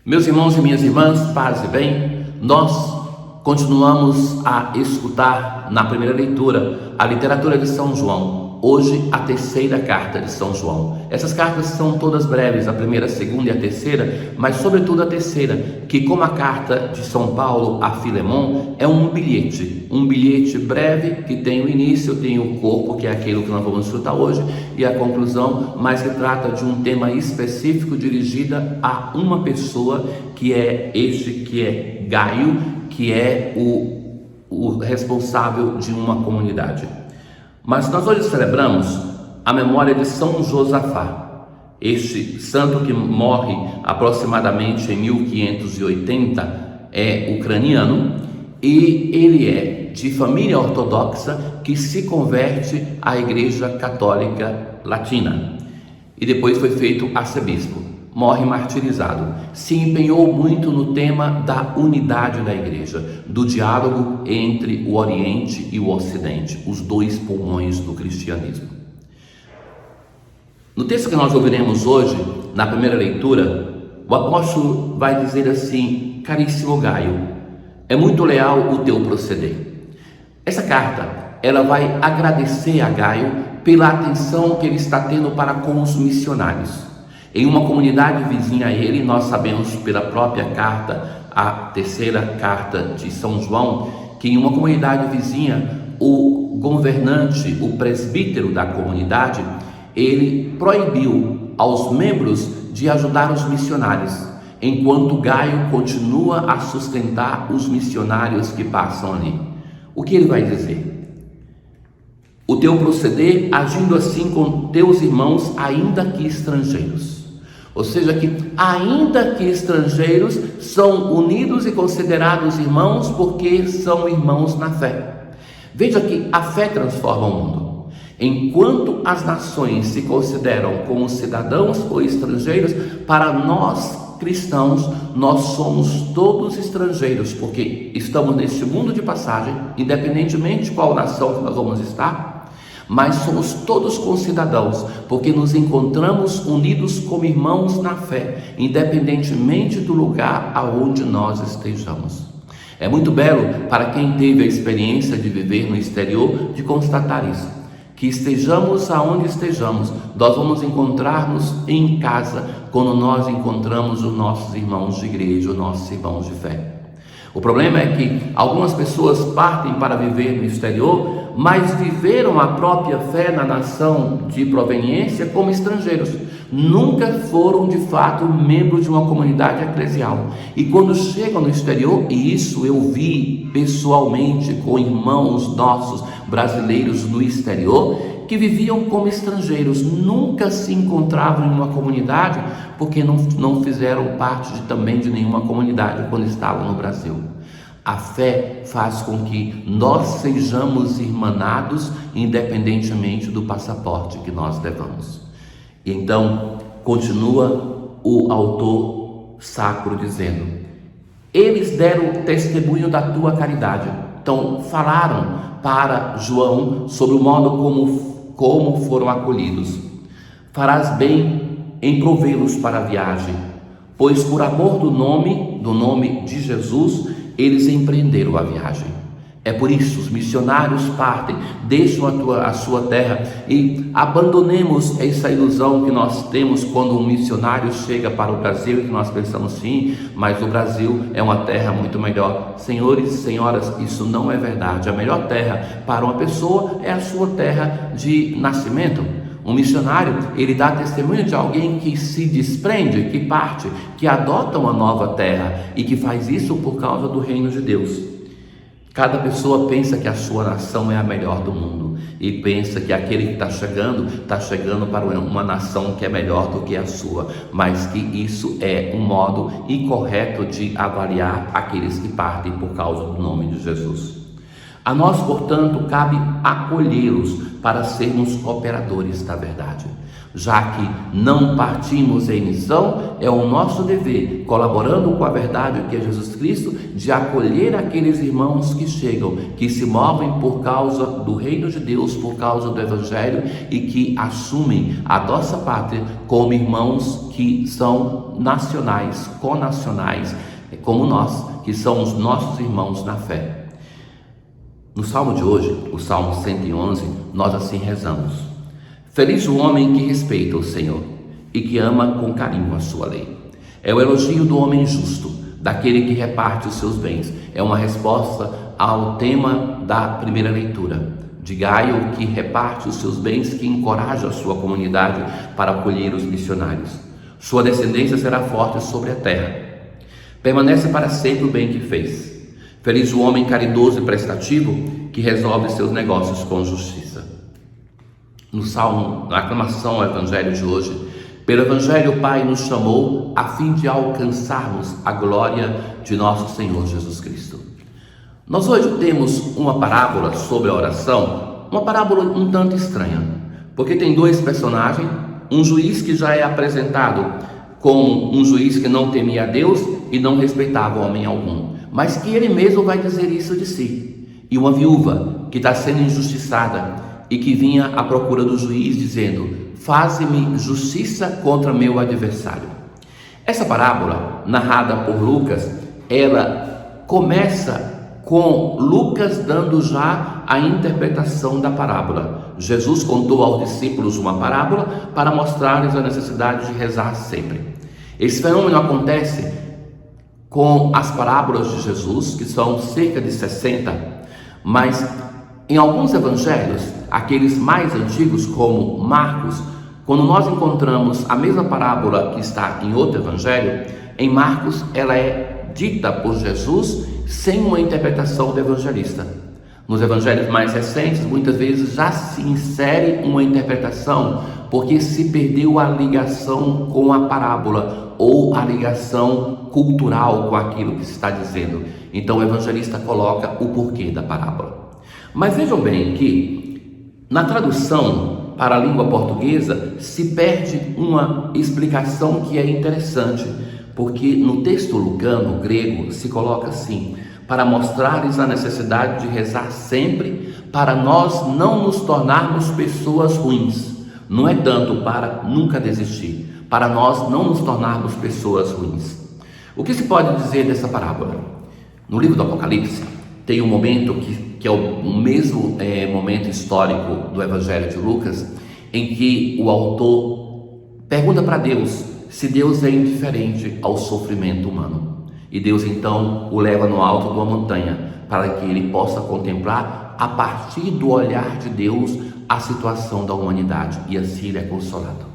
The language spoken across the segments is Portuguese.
Meus irmãos e minhas irmãs, paz e bem, nós continuamos a escutar na primeira leitura a literatura de São João. Hoje a terceira carta de São João. Essas cartas são todas breves, a primeira, a segunda e a terceira, mas sobretudo a terceira, que como a carta de São Paulo a Filemon, é um bilhete breve que tem o início, tem o corpo, que é aquilo que nós vamos escutar hoje, e a conclusão, mas que trata de um tema específico dirigida a uma pessoa, que é Gaio, que é o responsável de uma comunidade. Mas nós hoje celebramos a memória de São Josafá, este santo que morre aproximadamente em 1580, é ucraniano, e ele é de família ortodoxa que se converte à Igreja Católica Latina e depois foi feito arcebispo. Morre martirizado. Se empenhou muito no tema da unidade da igreja, do diálogo entre o Oriente e o Ocidente, os dois pulmões do cristianismo. No texto que nós ouviremos hoje, na primeira leitura, o apóstolo vai dizer assim: caríssimo Gaio, é muito leal o teu proceder. Essa carta, ela vai agradecer a Gaio pela atenção que ele está tendo para com os missionários. Em uma comunidade vizinha a ele, nós sabemos pela própria carta, a terceira carta de São João, que em uma comunidade vizinha, o governante, o presbítero da comunidade, ele proibiu aos membros de ajudar os missionários, enquanto Gaio continua a sustentar os missionários que passam ali. O que ele vai dizer? O teu proceder agindo assim com teus irmãos, ainda que estrangeiros. Ou seja, que ainda que estrangeiros são unidos e considerados irmãos porque são irmãos na fé. Veja que a fé transforma o mundo. Enquanto as nações se consideram como cidadãos ou estrangeiros, para nós cristãos, nós somos todos estrangeiros, porque estamos neste mundo de passagem, independentemente de qual nação que nós vamos estar, mas somos todos concidadãos, porque nos encontramos unidos como irmãos na fé, independentemente do lugar aonde nós estejamos. É muito belo para quem teve a experiência de viver no exterior, de constatar isso, que estejamos aonde estejamos, nós vamos encontrar-nos em casa, quando nós encontramos os nossos irmãos de igreja, os nossos irmãos de fé. O problema é que algumas pessoas partem para viver no exterior, mas viveram a própria fé na nação de proveniência como estrangeiros. Nunca foram de fato membros de uma comunidade eclesial. E quando chegam no exterior, e isso eu vi pessoalmente com irmãos nossos brasileiros no exterior, que viviam como estrangeiros, nunca se encontravam em uma comunidade, porque não fizeram parte também de nenhuma comunidade quando estavam no Brasil. A fé faz com que nós sejamos irmanados, independentemente do passaporte que nós levamos. E então, continua o autor sacro dizendo: eles deram testemunho da tua caridade. Então, falaram para João sobre o modo como foram acolhidos. Farás bem em provê-los para a viagem, pois por amor do nome de Jesus, eles empreenderam a viagem. É por isso os missionários partem, deixam a sua terra, e abandonemos essa ilusão que nós temos quando um missionário chega para o Brasil, que nós pensamos sim, mas o Brasil é uma terra muito melhor. Senhores e senhoras, isso não é verdade. A melhor terra para uma pessoa é a sua terra de nascimento. Um missionário, ele dá testemunho de alguém que se desprende, que parte, que adota uma nova terra e que faz isso por causa do reino de Deus. Cada pessoa pensa que a sua nação é a melhor do mundo e pensa que aquele que está chegando para uma nação que é melhor do que a sua, mas que isso é um modo incorreto de avaliar aqueles que partem por causa do nome de Jesus. A nós, portanto, cabe acolhê-los para sermos operadores da verdade. Já que não partimos em missão, é o nosso dever, colaborando com a verdade que é Jesus Cristo, de acolher aqueles irmãos que chegam, que se movem por causa do reino de Deus, por causa do Evangelho e que assumem a nossa pátria como irmãos que são nacionais, conacionais, como nós, que são os nossos irmãos na fé. No Salmo de hoje, o Salmo 111, nós assim rezamos: Feliz o homem que respeita o Senhor e que ama com carinho a sua lei. É o elogio do homem justo, daquele que reparte os seus bens. É uma resposta ao tema da primeira leitura, de Gaio, que reparte os seus bens, que encoraja a sua comunidade para acolher os missionários. Sua descendência será forte sobre a terra. Permanece para sempre o bem que fez. Feliz o homem caridoso e prestativo que resolve seus negócios com justiça. No Salmo, na aclamação ao Evangelho de hoje, pelo Evangelho o Pai nos chamou a fim de alcançarmos a glória de nosso Senhor Jesus Cristo. Nós hoje temos uma parábola sobre a oração, uma parábola um tanto estranha, porque tem dois personagens, um juiz que já é apresentado como um juiz que não temia a Deus e não respeitava homem algum, mas que ele mesmo vai dizer isso de si, e uma viúva que está sendo injustiçada e que vinha à procura do juiz dizendo: faze-me justiça contra meu adversário. Essa parábola, narrada por Lucas, ela começa com Lucas dando já a interpretação da parábola. Jesus contou aos discípulos uma parábola para mostrar-lhes a necessidade de rezar sempre. Esse fenômeno acontece com as parábolas de Jesus, que são cerca de 60, mas em alguns evangelhos, aqueles mais antigos como Marcos, quando nós encontramos a mesma parábola que está em outro evangelho, em Marcos ela é dita por Jesus sem uma interpretação do evangelista. Nos evangelhos mais recentes, muitas vezes já se insere uma interpretação, porque se perdeu a ligação com a parábola ou a ligação cultural com aquilo que se está dizendo. Então o evangelista coloca o porquê da parábola. Mas vejam bem que na tradução para a língua portuguesa se perde uma explicação que é interessante, porque no texto lucano, grego, se coloca assim: para mostrar-lhes a necessidade de rezar sempre, para nós não nos tornarmos pessoas ruins. Não é tanto para nunca desistir, para nós não nos tornarmos pessoas ruins. O que se pode dizer dessa parábola? No livro do Apocalipse tem um momento que é o mesmo momento histórico do Evangelho de Lucas, em que o autor pergunta para Deus se Deus é indiferente ao sofrimento humano. E Deus então o leva no alto de uma montanha para que ele possa contemplar a partir do olhar de Deus a situação da humanidade, e assim ele é consolado.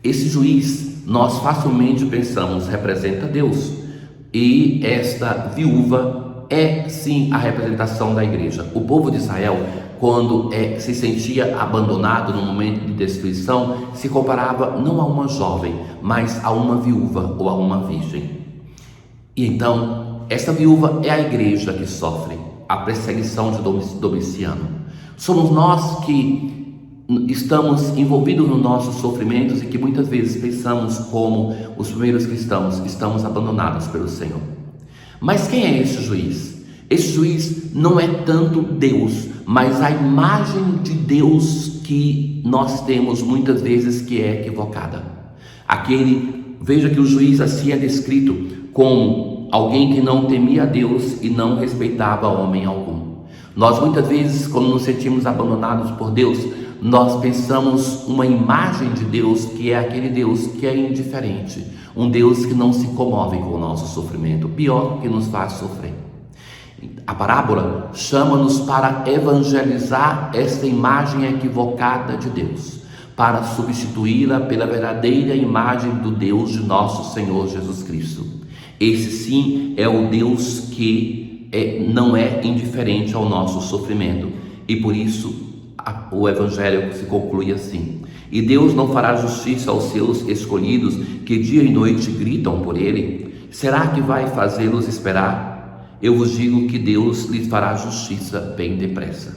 Esse juiz, nós facilmente pensamos, representa Deus, e esta viúva é sim a representação da igreja. O povo de Israel, quando se sentia abandonado no momento de destruição, se comparava não a uma jovem, mas a uma viúva ou a uma virgem. E então, essa viúva é a igreja que sofre a perseguição de Domiciano. Somos nós que estamos envolvidos nos nossos sofrimentos e que muitas vezes pensamos como os primeiros cristãos, estamos abandonados pelo Senhor. Mas quem é esse juiz? Esse juiz não é tanto Deus, mas a imagem de Deus que nós temos muitas vezes que é equivocada. Veja que o juiz assim é descrito como alguém que não temia a Deus e não respeitava homem algum. Nós muitas vezes, quando nos sentimos abandonados por Deus, nós pensamos uma imagem de Deus que é aquele Deus que é indiferente, um Deus que não se comove com o nosso sofrimento, pior, que nos faz sofrer. A parábola chama-nos para evangelizar esta imagem equivocada de Deus, para substituí-la pela verdadeira imagem do Deus de nosso Senhor Jesus Cristo. Esse sim é o Deus que não é indiferente ao nosso sofrimento, e por isso o Evangelho se conclui assim: e Deus não fará justiça aos seus escolhidos que dia e noite gritam por ele? Será que vai fazê-los esperar? Eu vos digo que Deus lhes fará justiça bem depressa.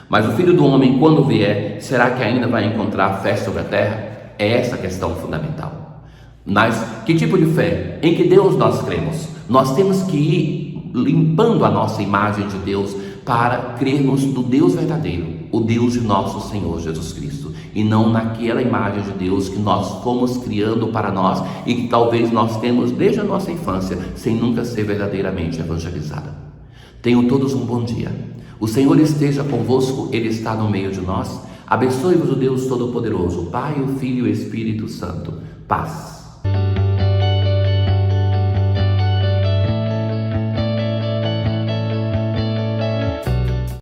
Mas o Filho do Homem, quando vier, será que ainda vai encontrar fé sobre a terra? É essa a questão fundamental. Mas que tipo de fé? Em que Deus nós cremos? Nós temos que ir limpando a nossa imagem de Deus para crermos no Deus verdadeiro, o Deus de nosso Senhor Jesus Cristo, e não naquela imagem de Deus que nós fomos criando para nós e que talvez nós temos desde a nossa infância, sem nunca ser verdadeiramente evangelizada. Tenham todos um bom dia. O Senhor esteja convosco, Ele está no meio de nós. Abençoe-vos o Deus Todo-Poderoso, Pai, o Filho e o Espírito Santo. Paz.